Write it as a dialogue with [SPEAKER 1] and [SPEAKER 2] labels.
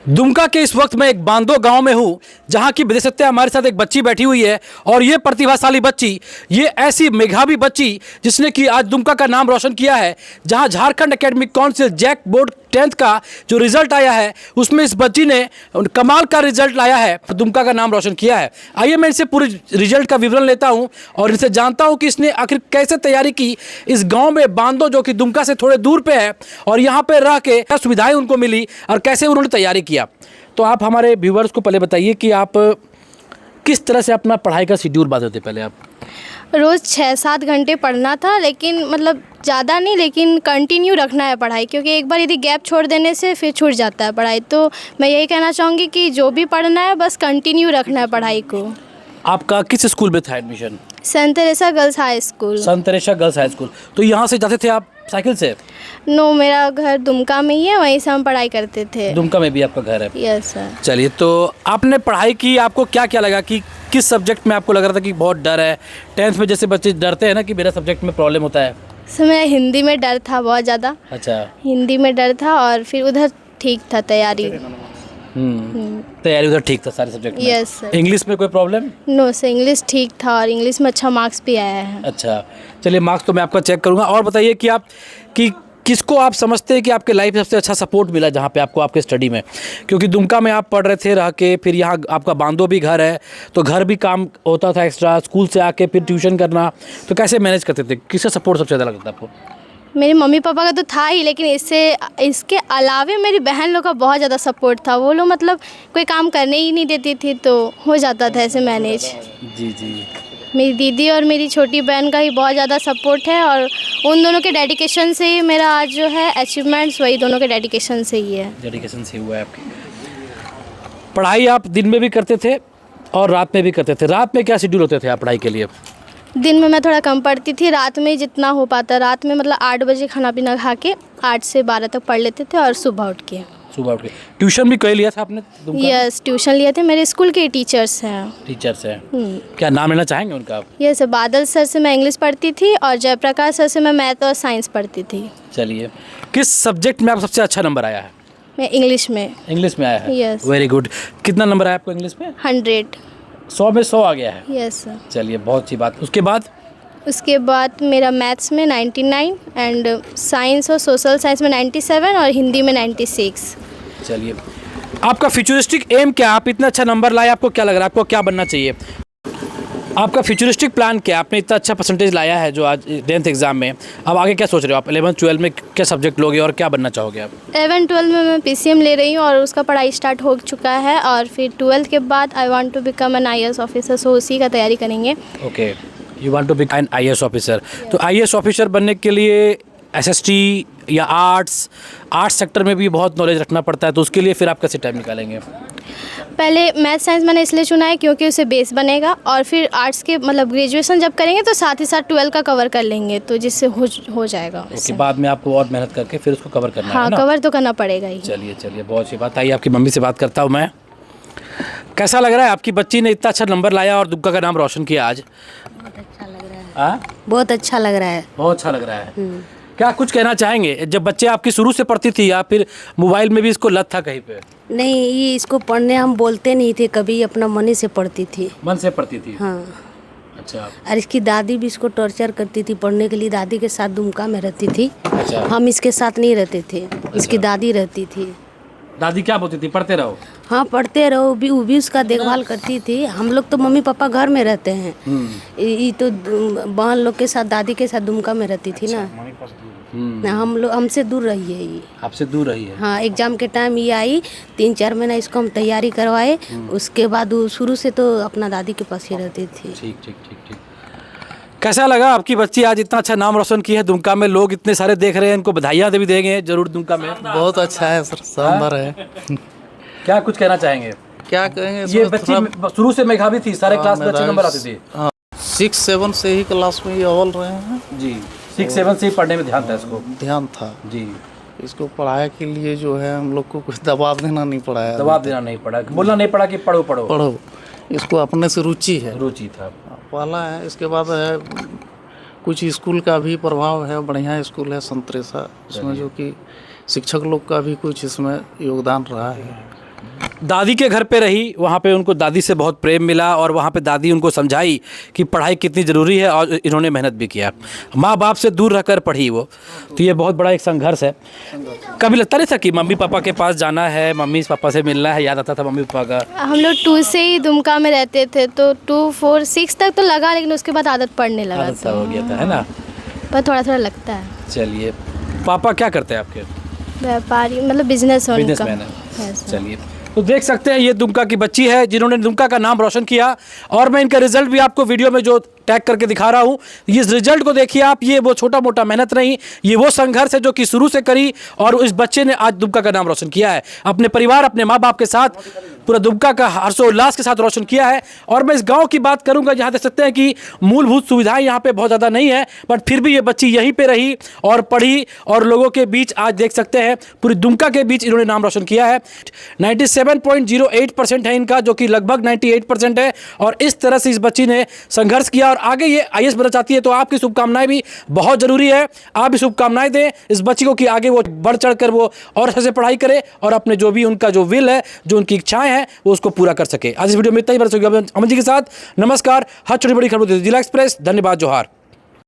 [SPEAKER 1] दुमका के इस वक्त मैं एक बांदो गांव में हूं, जहां की विदेश से हमारे साथ एक बच्ची बैठी हुई है और ये प्रतिभाशाली बच्ची, ये ऐसी मेधावी बच्ची जिसने कि आज दुमका का नाम रोशन किया है। जहां Jharkhand academic council JAC board 10th का जो रिजल्ट आया है उसमें इस बच्ची ने कमाल का रिजल्ट लाया है, दुमका का नाम रोशन किया है। आइए मैं इनसे पूरे रिजल्ट का विवरण लेता हूं और इनसे जानता हूं कि इसने आखिर कैसे तैयारी की इस गांव में बांदो, जो कि दुमका से थोड़े दूर पे है, और यहाँ पे रह के क्या सुविधाएं उनको मिली और कैसे उन्होंने तैयारी किया। तो आप हमारे व्यूवर्स को पहले बताइए कि आप किस तरह से अपना पढ़ाई का शेड्यूल बताते थे। पहले आप
[SPEAKER 2] रोज़ 6-7 घंटे पढ़ना था, लेकिन मतलब ज़्यादा नहीं, लेकिन कंटिन्यू रखना है पढ़ाई, क्योंकि एक बार यदि गैप छोड़ देने से फिर छूट जाता है पढ़ाई। तो मैं यही कहना चाहूँगी कि जो भी पढ़ना है बस कंटिन्यू रखना है पढ़ाई को।
[SPEAKER 1] आपका किस स्कूल में था admission?
[SPEAKER 2] Saint Teresa girls high school.
[SPEAKER 1] Saint Teresa girls high school. तो यहाँ से जाते थे आप साइकिल से?
[SPEAKER 2] नो, मेरा घर दुमका में ही है, वहीं से हम पढ़ाई करते थे।
[SPEAKER 1] दुमका में भी आपका घर है?
[SPEAKER 2] Yes sir.
[SPEAKER 1] चलिए, तो आपने पढ़ाई की, आपको क्या क्या लगा कि किस सब्जेक्ट में आपको लग रहा था कि बहुत डर है? 10th में जैसे बच्चे डरते हैं ना कि मेरा सब्जेक्ट में प्रॉब्लम होता है।
[SPEAKER 2] सर मेरा हिंदी में डर था बहुत ज़्यादा।
[SPEAKER 1] अच्छा।
[SPEAKER 2] हिंदी में डर था और फिर उधर ठीक था तैयारी।
[SPEAKER 1] तैयारी उधर ठीक था सारे सब्जेक्ट में?
[SPEAKER 2] Yes sir.
[SPEAKER 1] इंग्लिश में कोई प्रॉब्लम?
[SPEAKER 2] नो सर, इंग्लिश ठीक था और इंग्लिश में अच्छा मार्क्स भी आया है।
[SPEAKER 1] अच्छा, चलिए मार्क्स तो मैं आपका चेक करूँगा। और बताइए कि आप किसको आप समझते हैं कि आपके लाइफ में सबसे अच्छा सपोर्ट मिला जहाँ पे आपको आपके स्टडी में? क्योंकि दुमका में आप पढ़ रहे थे रह के, फिर यहाँ आपका बांदो भी घर है, तो घर भी काम होता था एक्स्ट्रा, स्कूल से आके फिर ट्यूशन करना, तो कैसे मैनेज करते थे? किसका सपोर्ट सबसे ज़्यादा लगता था आपको?
[SPEAKER 2] मेरे मम्मी पापा का तो था ही, लेकिन इसके अलावे मेरी बहन लोग का बहुत ज़्यादा सपोर्ट था। वो लोग मतलब कोई काम करने ही नहीं देती थी, तो हो जाता था ऐसे मैनेज।
[SPEAKER 1] जी जी।
[SPEAKER 2] मेरी दीदी और मेरी छोटी बहन का ही बहुत ज़्यादा सपोर्ट है, और उन दोनों के डेडिकेशन से ही मेरा आज जो है अचीवमेंट्स वही दोनों के डेडिकेशन से ही है।
[SPEAKER 1] डेडिकेशन से हुआ है आपकी। पढ़ाई आप दिन में भी करते थे और रात में भी करते थे? रात में क्या शेड्यूल होते थे आप पढ़ाई के लिए?
[SPEAKER 2] दिन में मैं थोड़ा कम पढ़ती थी, रात में जितना हो पाता। रात में मतलब 8 बजे खाना पीना खा के 8 से 12 तक पढ़ लेते थे, और सुबह उठ के
[SPEAKER 1] ट्यूशन भी कहीं लिया था आपने?
[SPEAKER 2] यस, ट्यूशन लिए थे। मेरे स्कूल के टीचर्स हैं।
[SPEAKER 1] टीचर्स हैं? क्या नाम लेना चाहेंगे उनका आप?
[SPEAKER 2] यस, बादल सर से मैं इंग्लिश पढ़ती थी और जयप्रकाश सर से मैं मैथ और साइंस पढ़ती थी।
[SPEAKER 1] चलिए, किस सब्जेक्ट में आप सबसे अच्छा नंबर आया है?
[SPEAKER 2] मैं इंग्लिश में।
[SPEAKER 1] इंग्लिश में आया है?
[SPEAKER 2] यस।
[SPEAKER 1] Very good. कितना नंबर आया आपको इंग्लिश में?
[SPEAKER 2] 100।
[SPEAKER 1] 100 में 100 आ गया है?
[SPEAKER 2] Yes sir.
[SPEAKER 1] चलिए, बहुत अच्छी बात।
[SPEAKER 2] उसके बाद मेरा मैथ्स में 99 एंड साइंस और सोशल साइंस में 97 और हिंदी में 96।
[SPEAKER 1] चलिए, आपका फ्यूचरिस्टिक एम क्या? आप इतना अच्छा नंबर लाए, आपको क्या लग रहा है, आपको क्या बनना चाहिए? आपका फ्यूचरिस्टिक प्लान क्या? आपने इतना अच्छा परसेंटेज लाया है जो आज 10th एग्जाम में, अब आगे क्या सोच रहे हो आप? 11th-12 में क्या सब्जेक्ट लोगे और क्या बनना चाहोगे आप?
[SPEAKER 2] 11-12 में मैं PCM ले रही हूँ और उसका पढ़ाई स्टार्ट हो चुका है, और फिर 12th के बाद I want to become an IAS officer, so उसी का तैयारी करेंगे।
[SPEAKER 1] Okay, you want to become an IAS officer. तो IAS ऑफिसर बनने के लिए SST या आर्ट्स सेक्टर में भी बहुत नॉलेज रखना पड़ता है, तो उसके लिए फिर आप कैसे टाइम निकालेंगे?
[SPEAKER 2] पहले मैथ साइंस मैंने इसलिए चुना है क्योंकि उससे बेस बनेगा, और फिर आर्ट्स के मतलब ग्रेजुएशन जब करेंगे तो साथ ही साथ 12 का कवर कर लेंगे, तो जिससे हो जाएगा।
[SPEAKER 1] उसके बाद में आपको और मेहनत करके फिर उसको कवर करना
[SPEAKER 2] हाँ,
[SPEAKER 1] है ना?
[SPEAKER 2] कवर तो करना पड़ेगा ही।
[SPEAKER 1] चलिए, बहुत अच्छी बात। आइए आपकी मम्मी से बात करता हूँ मैं। कैसा लग रहा है? आपकी बच्ची ने इतना अच्छा नंबर लाया और दुमका का नाम रोशन किया आज।
[SPEAKER 3] बहुत अच्छा लग रहा है।
[SPEAKER 1] बहुत अच्छा लग रहा है? बहुत अच्छा लग रहा है। क्या कुछ कहना चाहेंगे? जब बच्चे आपकी शुरू से पढ़ती थी या फिर मोबाइल में भी इसको लत था कहीं पे?
[SPEAKER 3] नहीं, ये इसको पढ़ने हम बोलते नहीं थे कभी, अपना मन ही से पढ़ती थी।
[SPEAKER 1] मन से पढ़ती थी?
[SPEAKER 3] हाँ।
[SPEAKER 1] अच्छा।
[SPEAKER 3] और इसकी दादी भी इसको टॉर्चर करती थी पढ़ने के लिए। दादी के साथ दुमका में रहती थी।
[SPEAKER 1] अच्छा।
[SPEAKER 3] हम इसके साथ नहीं रहते थे। इसकी दादी रहती थी।
[SPEAKER 1] दादी क्या बोलती थी? पढ़ते रहो?
[SPEAKER 3] हाँ, पढ़ते रहो। वो भी उसका देखभाल करती थी। हम लोग तो मम्मी पापा घर में रहते हैं, ये तो बहन लोग के साथ, दादी के साथ दुमका में रहती थी ना। हम लोग हमसे दूर रही है ये।
[SPEAKER 1] आपसे दूर रही है?
[SPEAKER 3] हाँ, एग्जाम के टाइम ये आई, 3-4 महीना इसको हम तैयारी करवाए। उसके बाद वो शुरू से तो अपना दादी के पास ही रहती थी।
[SPEAKER 1] ठीक। कैसा लगा? आपकी बच्ची आज इतना अच्छा नाम रोशन की है दुमका में, लोग इतने सारे देख रहे हैं, इनको बधाइयाँ भी देंगे जरूर दुमका में।
[SPEAKER 4] बहुत अच्छा है सर, शानदार है।
[SPEAKER 1] क्या कुछ कहना चाहेंगे?
[SPEAKER 4] क्या कहेंगे?
[SPEAKER 1] ये बच्ची शुरू से मेधावी थी, सारे क्लास में अच्छे नंबर आते थे?
[SPEAKER 4] 6-7 से ही क्लास में ये अव्वल रहे हैं
[SPEAKER 1] जी। 6-7 से ही पढ़ने में ध्यान था इसको?
[SPEAKER 4] ध्यान था
[SPEAKER 1] जी।
[SPEAKER 4] इसको पढ़ाई के लिए जो है हम लोग को कुछ दबाव देना नहीं पड़ा है।
[SPEAKER 1] दबाव देना नहीं पड़ा, बोलना नहीं पड़ा कि पढ़ो।
[SPEAKER 4] इसको अपने से रुचि है।
[SPEAKER 1] रुचि था
[SPEAKER 4] पहला है। इसके बाद है कुछ स्कूल का भी प्रभाव है। बढ़िया स्कूल है सेंट तेरेसा, इसमें जो कि शिक्षक लोग का भी कुछ इसमें योगदान रहा है।
[SPEAKER 1] दादी के घर पे रही, वहाँ पे उनको दादी से बहुत प्रेम मिला और वहाँ पे दादी उनको समझाई कि पढ़ाई कितनी ज़रूरी है और इन्होंने मेहनत भी किया। माँ बाप से दूर रहकर पढ़ी वो, तो ये बहुत बड़ा एक संघर्ष है। कभी लगता नहीं था कि मम्मी पापा के पास जाना है, मम्मी पापा से मिलना है, याद आता था मम्मी पापा का?
[SPEAKER 2] हम लोग 2 से ही दुमका में रहते थे, तो 2, 4, 6 तक तो लगा, लेकिन उसके बाद आदत पड़ने लगा,
[SPEAKER 1] आदत सा हो गया था, है ना?
[SPEAKER 2] पर थोड़ा थोड़ा लगता है।
[SPEAKER 1] चलिए, पापा क्या करते हैं आपके?
[SPEAKER 2] व्यापारी, मतलब बिजनेस है उनका।
[SPEAKER 1] बिजनेसमैन है।
[SPEAKER 2] Yes, sir।
[SPEAKER 1] चलिए, तो देख सकते हैं ये दुमका की बच्ची है जिन्होंने दुमका का नाम रोशन किया, और मैं इनका रिजल्ट भी आपको वीडियो में जो टैग करके दिखा रहा हूँ, इस रिजल्ट को देखिए आप। ये वो छोटा मोटा मेहनत नहीं, ये वो संघर्ष है जो कि शुरू से करी, और इस बच्चे ने आज दुमका का नाम रोशन किया है, अपने परिवार, अपने माँ बाप के साथ, पूरा दुमका का हर्षोल्लास के साथ रोशन किया है। और मैं इस गाँव की बात करूँगा जहाँ देख सकते हैं कि मूलभूत सुविधाएं यहाँ पे बहुत ज़्यादा नहीं है, बट फिर भी ये बच्ची यहीं पे रही और पढ़ी, और लोगों के बीच आज देख सकते हैं पूरी दुमका के बीच इन्होंने नाम रोशन किया है। 97.08% है इनका, जो कि लगभग 98% है, और इस तरह से इस बच्ची ने संघर्ष किया और आगे ये IAS बनना चाहती है। तो आपकी शुभकामनाएं भी बहुत ज़रूरी है, आप भी शुभकामनाएं दें इस बच्ची को कि आगे वो बढ़ चढ़ कर वो और अच्छे से पढ़ाई करे और अपने जो भी उनका जो विल है, जो उनकी इच्छाएं हैं, वो उसको पूरा कर सके। आज इस वीडियो में इतना ही। अमन जी के साथ नमस्कार। हर छोटी बड़ी खबरों जिला एक्सप्रेस। धन्यवाद, जोहार।